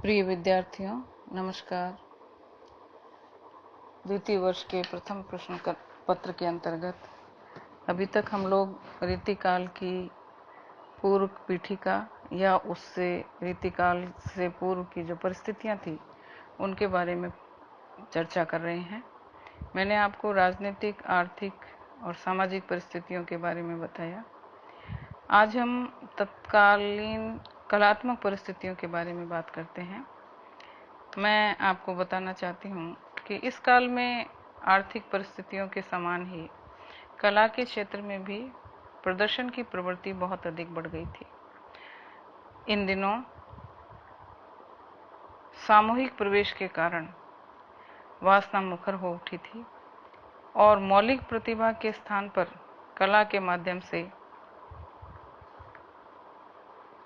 प्रिय विद्यार्थियों, नमस्कार। द्वितीय वर्ष के प्रथम प्रश्न पत्र के अंतर्गत अभी तक हम लोग रीतिकाल की पूर्व पीठिका या उससे रीतिकाल से पूर्व की जो परिस्थितियां थी उनके बारे में चर्चा कर रहे हैं। मैंने आपको राजनीतिक, आर्थिक और सामाजिक परिस्थितियों के बारे में बताया। आज हम तत्कालीन कलात्मक परिस्थितियों के बारे में बात करते हैं। मैं आपको बताना चाहती हूँ कि इस काल में आर्थिक परिस्थितियों के समान ही कला के क्षेत्र में भी प्रदर्शन की प्रवृत्ति बहुत अधिक बढ़ गई थी। इन दिनों सामूहिक प्रवेश के कारण वासना मुखर हो उठी थी और मौलिक प्रतिभा के स्थान पर कला के माध्यम से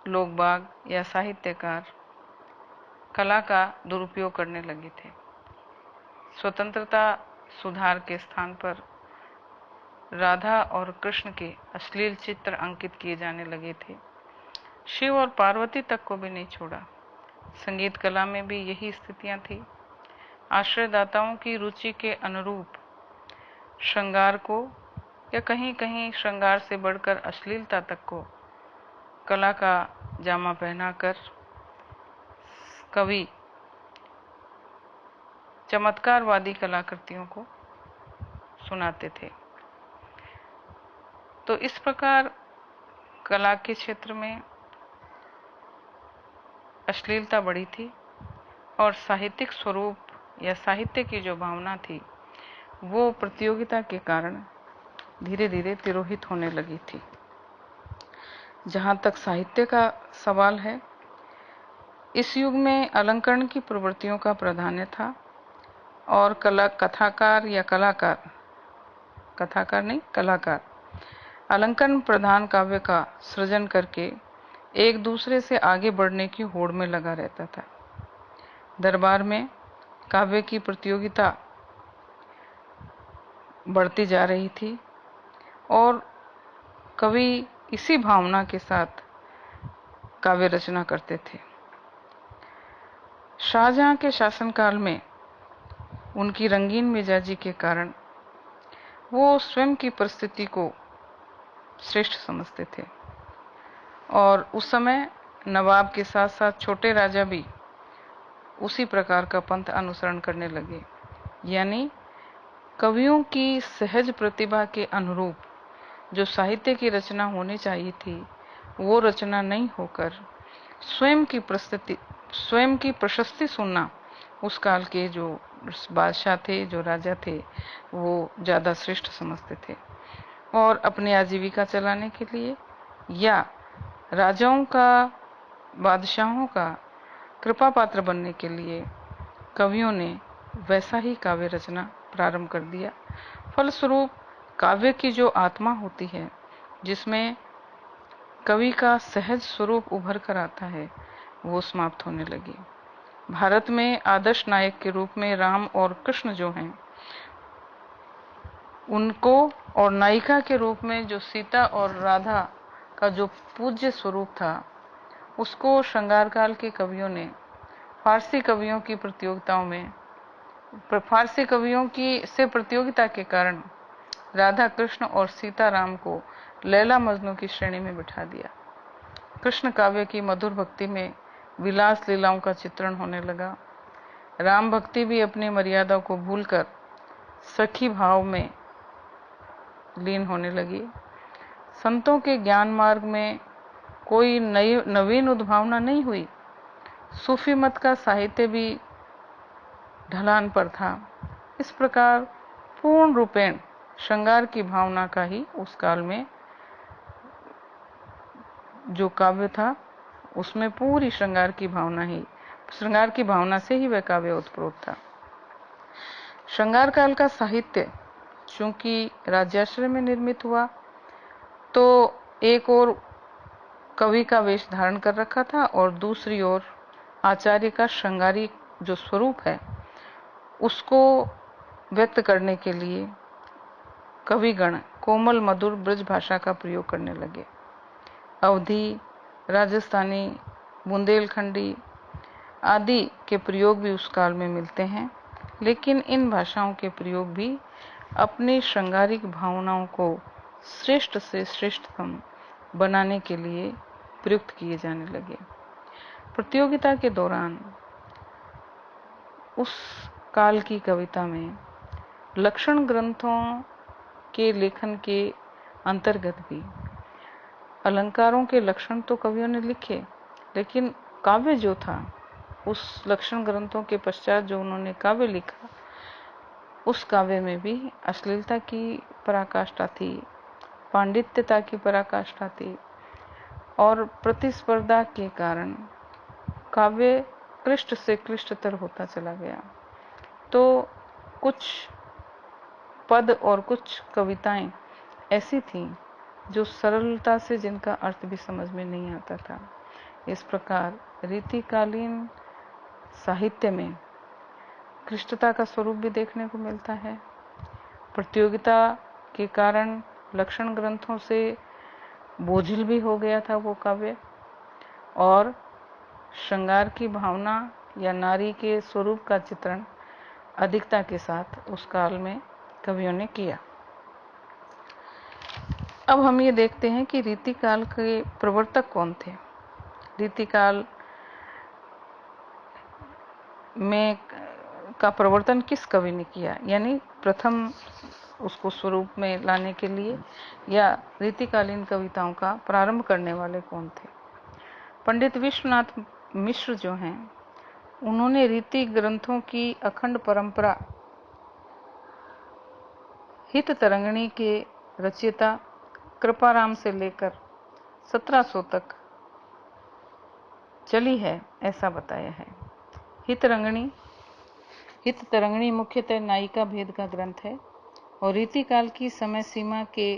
लोग बाग या साहित्यकार कला का दुरुपयोग करने लगे थे। स्वतंत्रता सुधार के स्थान पर राधा और कृष्ण के अश्लील चित्र अंकित किए जाने लगे थे। शिव और पार्वती तक को भी नहीं छोड़ा। संगीत कला में भी यही स्थितियां थी। आश्रयदाताओं की रुचि के अनुरूप श्रृंगार को या कहीं कहीं श्रृंगार से बढ़कर अश्लीलता तक को कला का जामा पहनाकर कवि चमत्कारवादी कलाकृतियों को सुनाते थे। तो इस प्रकार कला के क्षेत्र में अश्लीलता बढ़ी थी और साहित्यिक स्वरूप या साहित्य की जो भावना थी वो प्रतियोगिता के कारण धीरे धीरे तिरोहित होने लगी थी। जहाँ तक साहित्य का सवाल है, इस युग में अलंकरण की प्रवृत्तियों का प्राधान्य था और कलाकार अलंकरण प्रधान काव्य का सृजन करके एक दूसरे से आगे बढ़ने की होड़ में लगा रहता था। दरबार में काव्य की प्रतियोगिता बढ़ती जा रही थी और कवि इसी भावना के साथ काव्य रचना करते थे। शाहजहां के शासनकाल में उनकी रंगीन मिजाजी के कारण वो स्वयं की परिस्थिति को श्रेष्ठ समझते थे और उस समय नवाब के साथ साथ छोटे राजा भी उसी प्रकार का पंथ अनुसरण करने लगे। यानी कवियों की सहज प्रतिभा के अनुरूप जो साहित्य की रचना होनी चाहिए थी वो रचना नहीं होकर स्वयं की प्रशस्ति सुनना उस काल के जो बादशाह थे, जो राजा थे, वो ज्यादा श्रेष्ठ समझते थे और अपनी आजीविका चलाने के लिए या राजाओं का, बादशाहों का कृपा पात्र बनने के लिए कवियों ने वैसा ही काव्य रचना प्रारंभ कर दिया। फलस्वरूप काव्य की जो आत्मा होती है, जिसमें कवि का सहज स्वरूप उभर कर आता है, वो समाप्त होने लगी। भारत में आदर्श नायक के रूप में राम और कृष्ण जो हैं, उनको और नायिका के रूप में जो सीता और राधा का जो पूज्य स्वरूप था, उसको श्रृंगार काल के कवियों ने फारसी कवियों की प्रतियोगिता के कारण राधा कृष्ण और सीता राम को लैला मजनू की श्रेणी में बिठा दिया। कृष्ण काव्य की मधुर भक्ति में विलास लीलाओं का चित्रण होने लगा। राम भक्ति भी अपनी मर्यादा को भूलकर सखी भाव में लीन होने लगी। संतों के ज्ञान मार्ग में कोई नवीन उद्भावना नहीं हुई। सूफी मत का साहित्य भी ढलान पर था। इस प्रकार पूर्ण रूपेण श्रृंगार की भावना का ही उस काल में जो काव्य था उसमें पूरी श्रृंगार की भावना से ही वह काव्य उत्प्रोत था। श्रृंगार काल का साहित्य चूंकि राज्याश्रय में निर्मित हुआ तो एक और कवि का वेश धारण कर रखा था और दूसरी ओर आचार्य का श्रृंगारी जो स्वरूप है उसको व्यक्त करने के लिए कविगण कोमल मधुर ब्रज भाषा का प्रयोग करने लगे। अवधी, राजस्थानी, बुंदेलखंडी आदि के प्रयोग भी उस काल में मिलते हैं, लेकिन इन भाषाओं के प्रयोग भी अपनी श्रृंगारिक भावनाओं को श्रेष्ठ से श्रेष्ठतम बनाने के लिए प्रयुक्त किए जाने लगे। प्रतियोगिता के दौरान उस काल की कविता में लक्षण ग्रंथों के लेखन के अंतर्गत भी अलंकारों के लक्षण तो कवियों ने लिखे, लेकिन काव्य जो था उस लक्षण ग्रंथों के पश्चात जो उन्होंने काव्य लिखा, उस काव्य में भी अश्लीलता की पराकाष्ठा थी, पांडित्यता की पराकाष्ठा थी, और प्रतिस्पर्धा के कारण काव्य क्लिष्ट से क्लिष्टतर होता चला गया। तो कुछ पद और कुछ कविताएं ऐसी थीं जो सरलता से जिनका अर्थ भी समझ में नहीं आता था। इस प्रकार रीतिकालीन साहित्य में क्लिष्टता का स्वरूप भी देखने को मिलता है। प्रतियोगिता के कारण लक्षण ग्रंथों से बोझिल भी हो गया था वो काव्य, और श्रृंगार की भावना या नारी के स्वरूप का चित्रण अधिकता के साथ उस काल में कवियों ने किया। अब हम ये देखते हैं कि रीतिकाल के प्रवर्तक कौन थे। रीतिकाल में का प्रवर्तन किस कवि ने किया, यानी प्रथम उसको स्वरूप में लाने के लिए या रीतिकालीन कविताओं का प्रारंभ करने वाले कौन थे। पंडित विश्वनाथ मिश्र जो हैं, उन्होंने रीति ग्रंथों की अखंड परंपरा हित तरंगिणी के रचयिता कृपाराम से लेकर 1700 तक चली है, ऐसा बताया है। हित तरंगिणी मुख्यतः नायिका भेद का ग्रंथ है और रीतिकाल की समय सीमा के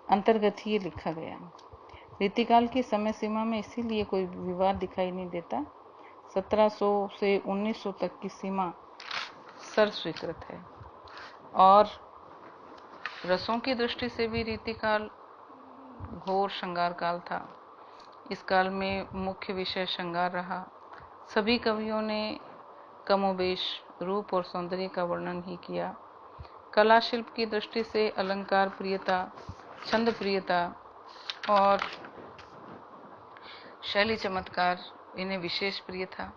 अंतर्गत ही ये लिखा गया। रीतिकाल की समय सीमा में इसीलिए कोई विवाद दिखाई नहीं देता। 1700 से 1900 तक की सीमा सर्वस्वीकृत है, और रसों की दृष्टि से भी रीतिकाल घोर श्रृंगार काल था। इस काल में मुख्य विषय श्रृंगार रहा। सभी कवियों ने कमोबेश रूप और सौंदर्य का वर्णन ही किया। कला शिल्प की दृष्टि से अलंकार प्रियता, छंद प्रियता और शैली चमत्कार इन्हें विशेष प्रिय था।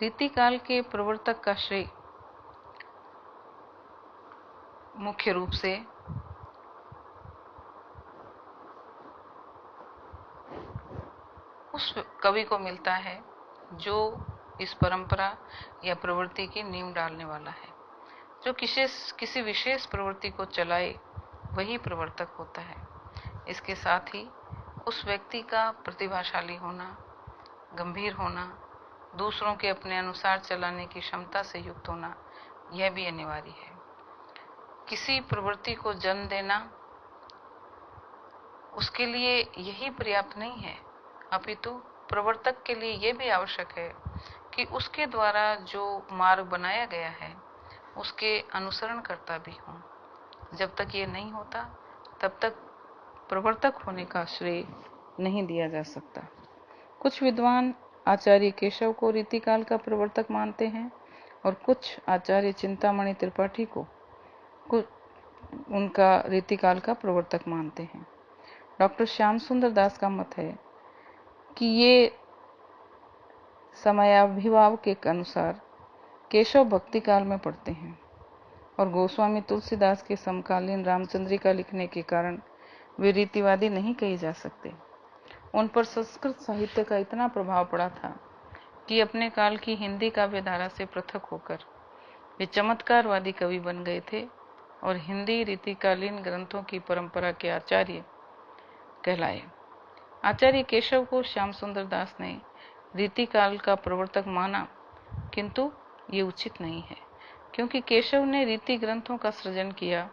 रीतिकाल के प्रवर्तक का श्रेय मुख्य रूप से उस कवि को मिलता है जो इस परंपरा या प्रवृत्ति की नींव डालने वाला है। जो किसी विशेष प्रवृत्ति को चलाए वही प्रवर्तक होता है। इसके साथ ही उस व्यक्ति का प्रतिभाशाली होना, गंभीर होना, दूसरों के अपने अनुसार चलाने की क्षमता से युक्त होना, यह भी अनिवार्य है। किसी प्रवृत्ति को जन्म देना उसके लिए यही पर्याप्त नहीं है, अपितु प्रवर्तक के लिए यह भी आवश्यक है कि उसके द्वारा जो मार्ग बनाया गया है उसके अनुसरण करता भी हूं। जब तक ये नहीं होता तब तक प्रवर्तक होने का श्रेय नहीं दिया जा सकता। कुछ विद्वान आचार्य केशव को रीतिकाल का प्रवर्तक मानते हैं और कुछ आचार्य चिंतामणि त्रिपाठी को उनका रीतिकाल का प्रवर्तक मानते हैं। डॉक्टर श्याम सुंदर दास का मत है कि ये समयाभिभाव के अनुसार केशव भक्ति काल में पढ़ते हैं और गोस्वामी तुलसीदास के समकालीन रामचंद्रिका लिखने के कारण वे रीतिवादी नहीं कहे जा सकते। उन पर संस्कृत साहित्य का इतना प्रभाव पड़ा था कि अपने काल की हिंदी काव्यधारा से पृथक होकर वे चमत्कारवादी कवि बन गए थे और हिंदी रीतिकालीन ग्रंथों की परंपरा के आचार्य कहलाए। आचार्य केशव को श्याम सुंदर दास ने रीतिकाल का प्रवर्तक माना, किंतु ये उचित नहीं है, क्योंकि केशव ने रीति ग्रंथों का सृजन किया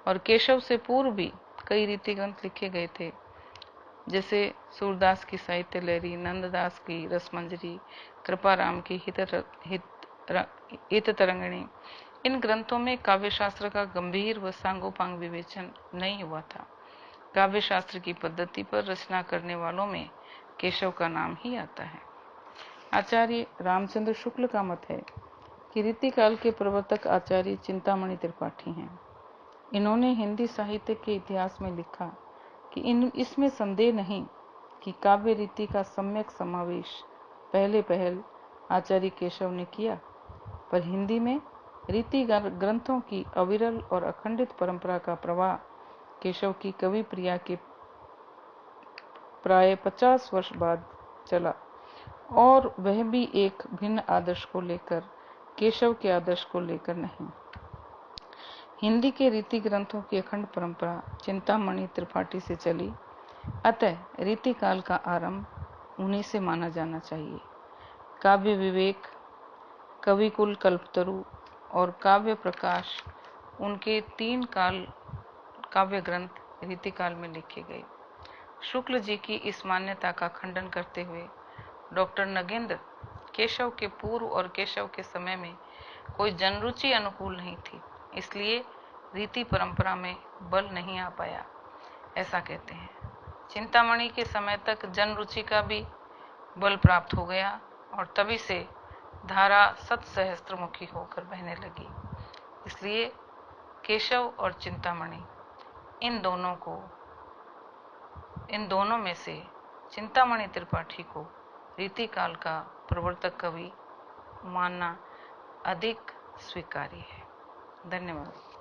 और केशव से पूर्व भी कई रीति ग्रंथ लिखे गए थे, जैसे सूरदास की साहित्य लहरी, नंददास की रसमंजरी, कृपाराम की हित तरंगिणी। इन ग्रंथों में काव्यशास्त्र का गंभीर व सांगोपांग विवेचन नहीं हुआ था। काव्यशास्त्र की पद्धति पर रचना करने वालों में केशव का नाम ही आता है। आचार्य रामचंद्र शुक्ल का मत है कि रीतिकाल के प्रवर्तक आचार्य चिंतामणि त्रिपाठी हैं। इन्होंने हिंदी साहित्य के इतिहास में लिखा कि इसमें संदेह नहीं कि काव्य रीति का सम्यक समावेश पहल आचार्य केशव ने किया, पर हिंदी में रीति ग्रंथों की अविरल और अखंडित परंपरा का प्रवाह केशव की कवि प्रिया के प्राय 50 वर्ष बाद चला, और वह भी एक भिन्न आदर्श को लेकर, केशव के आदर्श को लेकर नहीं। हिंदी के रीति ग्रंथों की अखंड परंपरा चिंतामणि त्रिपाठी से चली, अतः रीति काल का आरंभ उन्हीं से माना जाना चाहिए। काव्य विवेक, कविकुल कल्पतरु और काव्य प्रकाश उनके 3 काव्य ग्रंथ रीतिकाल में लिखे गए। शुक्ल जी की इस मान्यता का खंडन करते हुए डॉक्टर नगेंद्र, केशव के पूर्व और केशव के समय में कोई जनरुचि अनुकूल नहीं थी, इसलिए रीति परंपरा में बल नहीं आ पाया, ऐसा कहते हैं। चिंतामणि के समय तक जनरुचि का भी बल प्राप्त हो गया और तभी से धारा सत्सहस्त्रमुखी होकर बहने लगी। इसलिए केशव और चिंतामणि, इन दोनों में से चिंतामणि त्रिपाठी को रीतिकाल का प्रवर्तक कवि मानना अधिक स्वीकार्य है। धन्यवाद।